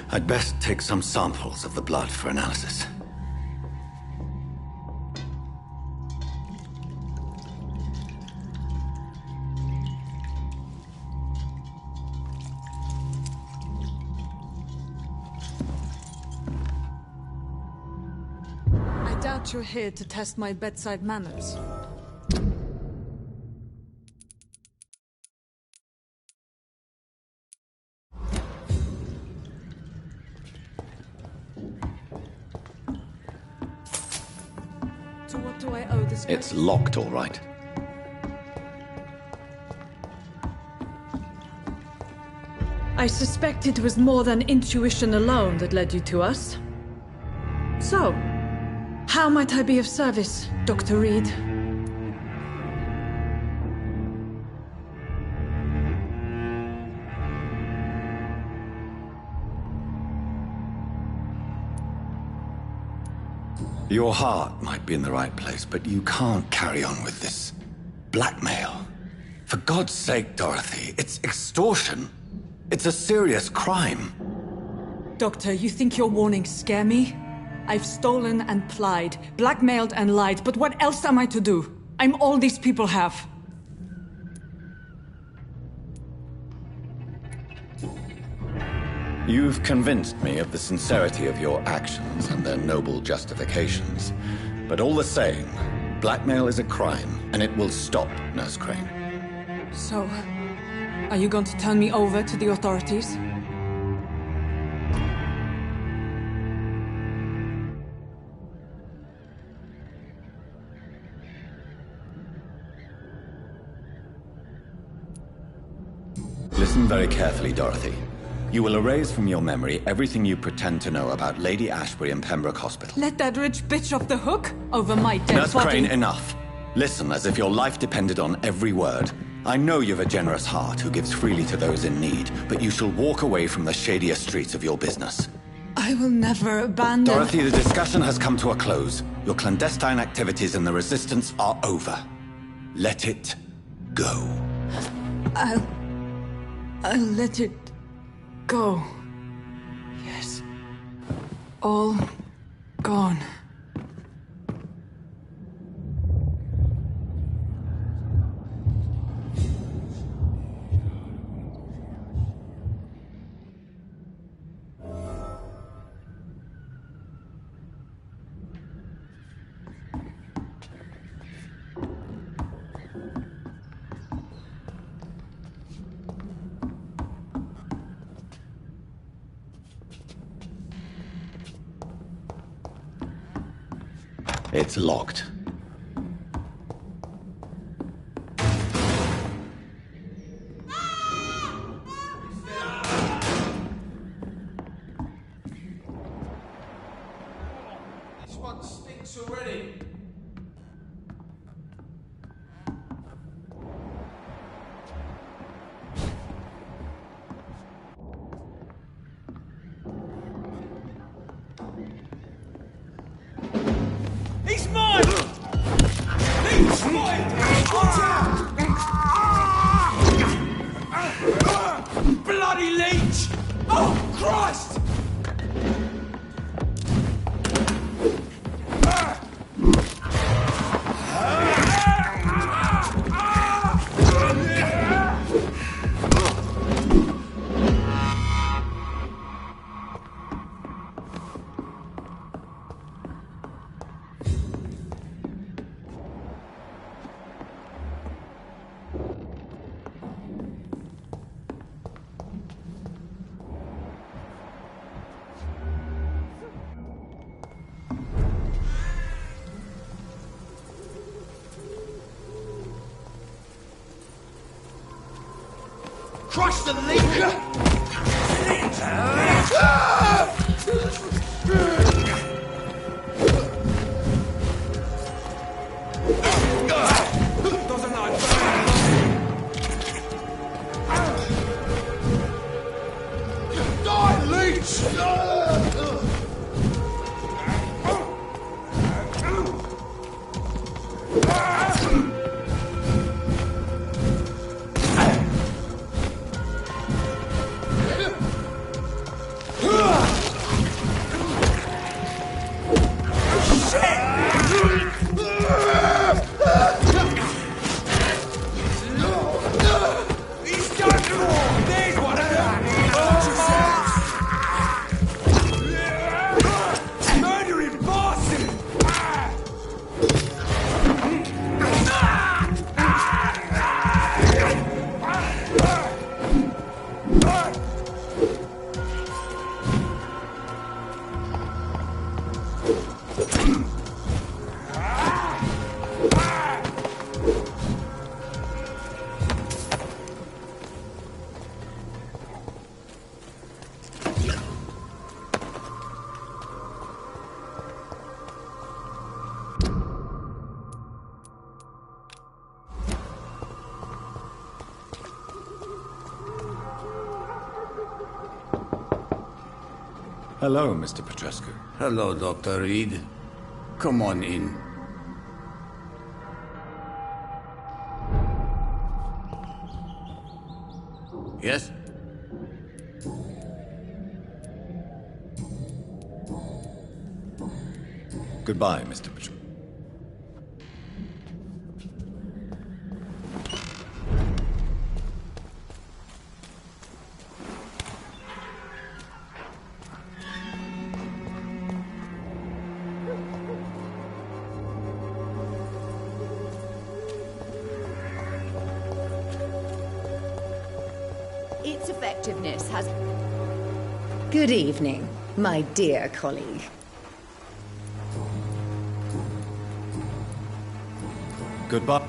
I'd best take some samples of the blood for analysis. You're here to test my bedside manners. To what do I owe this? It's locked, all right. I suspect it was more than intuition alone that led you to us. So, how might I be of service, Dr. Reid? Your heart might be in the right place, but you can't carry on with this blackmail. For God's sake, Dorothy, it's extortion. It's a serious crime. Doctor, you think your warnings scare me? I've stolen and plied, blackmailed and lied, but what else am I to do? I'm all these people have. You've convinced me of the sincerity of your actions and their noble justifications. But all the same, Blackmail is a crime, and it will stop, Nurse Crane. So, are you going to turn me over to the authorities? Listen very carefully, Dorothy. You will erase from your memory everything you pretend to know about Lady Ashbury and Pembroke Hospital. Let that rich bitch off the hook over my dead Nurse body. Crane, enough. Listen as if your life depended on every word. I know you've a generous heart who gives freely to those in need, but you shall walk away from the shadier streets of your business. I will never abandon... Dorothy, the discussion has come to a close. Your clandestine activities in the Resistance are over. Let it go. I'll let it go. Yes. All gone. It's locked. This one stinks already. He's mine! He's mine! Watch out! Bloody leech! Oh, Christ! Crush the leech! Doesn't like die, leech! Hello, Mr. Petrescu. Hello, Dr. Reid. Come on in. Yes? Goodbye, Mr. Petrescu. effectiveness has... Good evening, my dear colleague. Goodbye.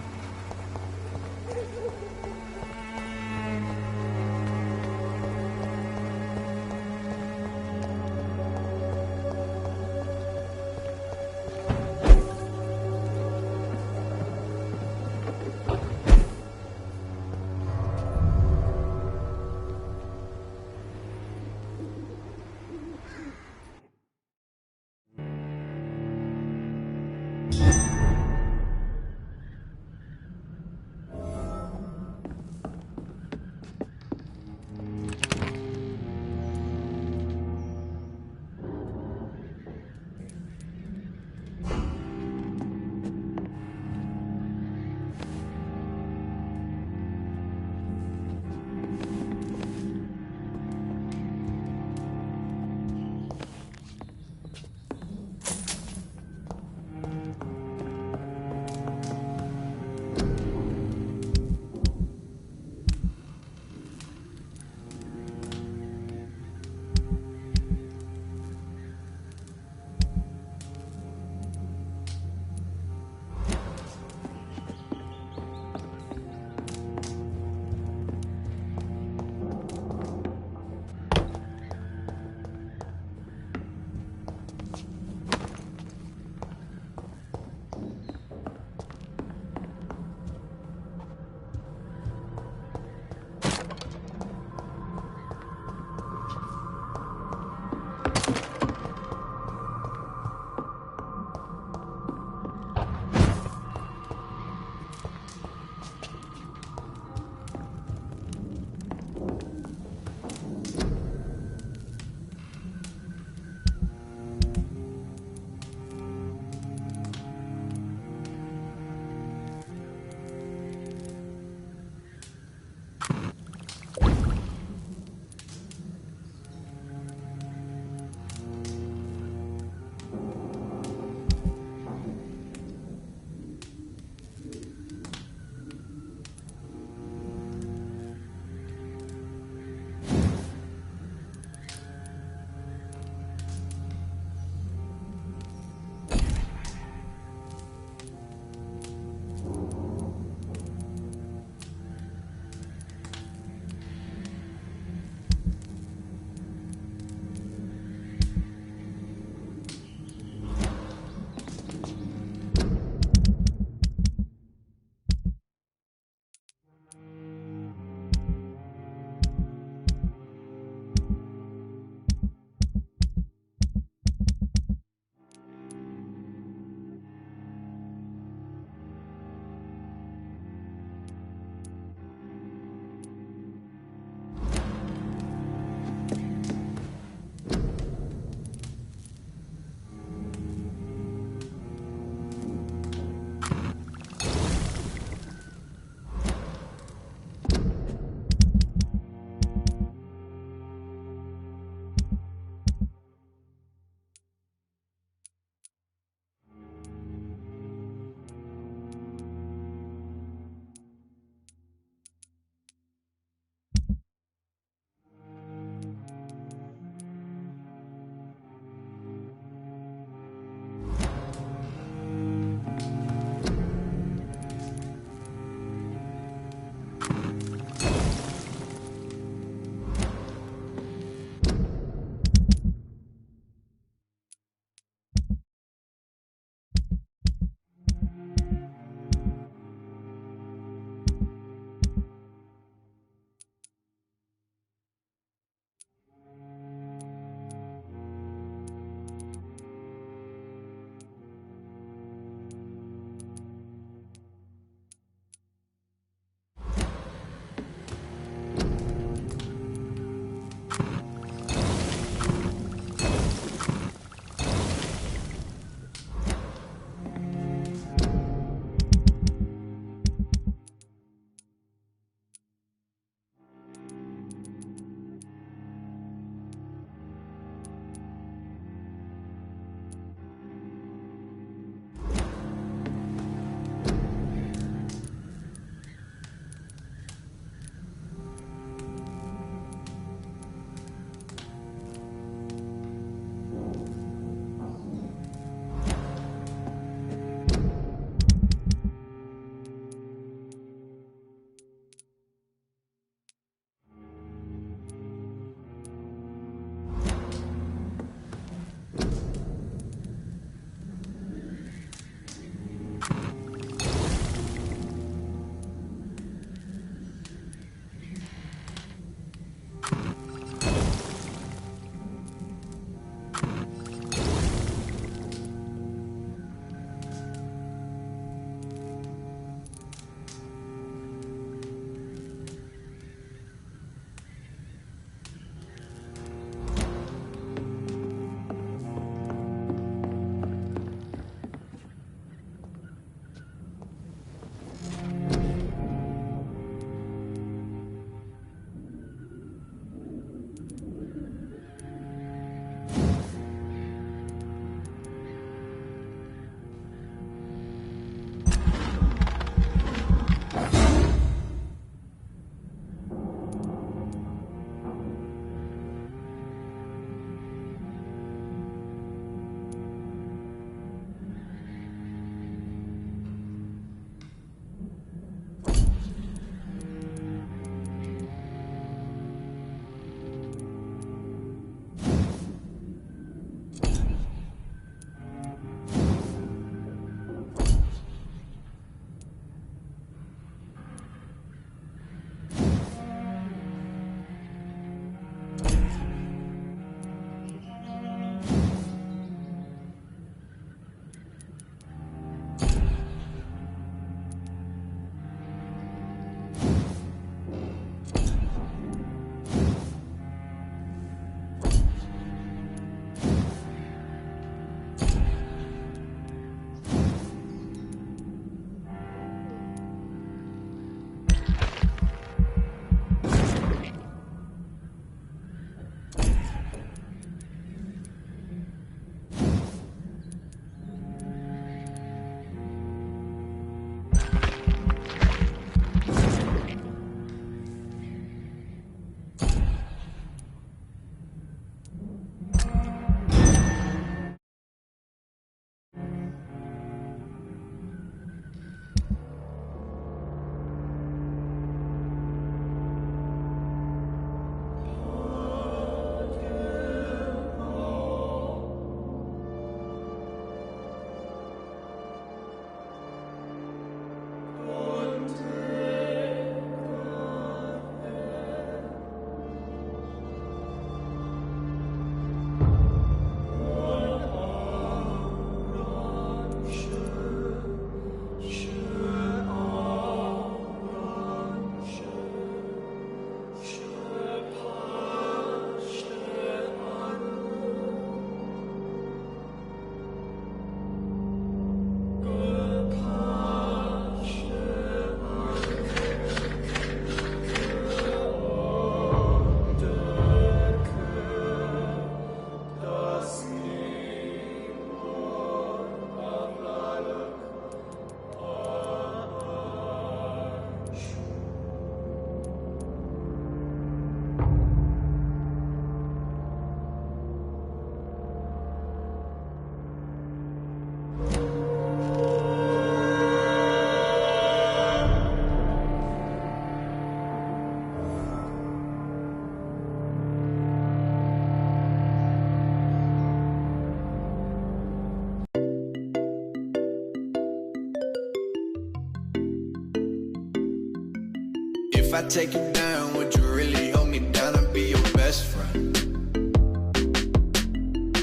I take you down, would you really hold me down and be your best friend?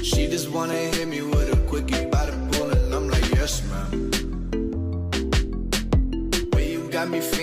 She just wanna hit me with a quickie by the pool, and I'm like, yes, ma'am. Well, you got me feeling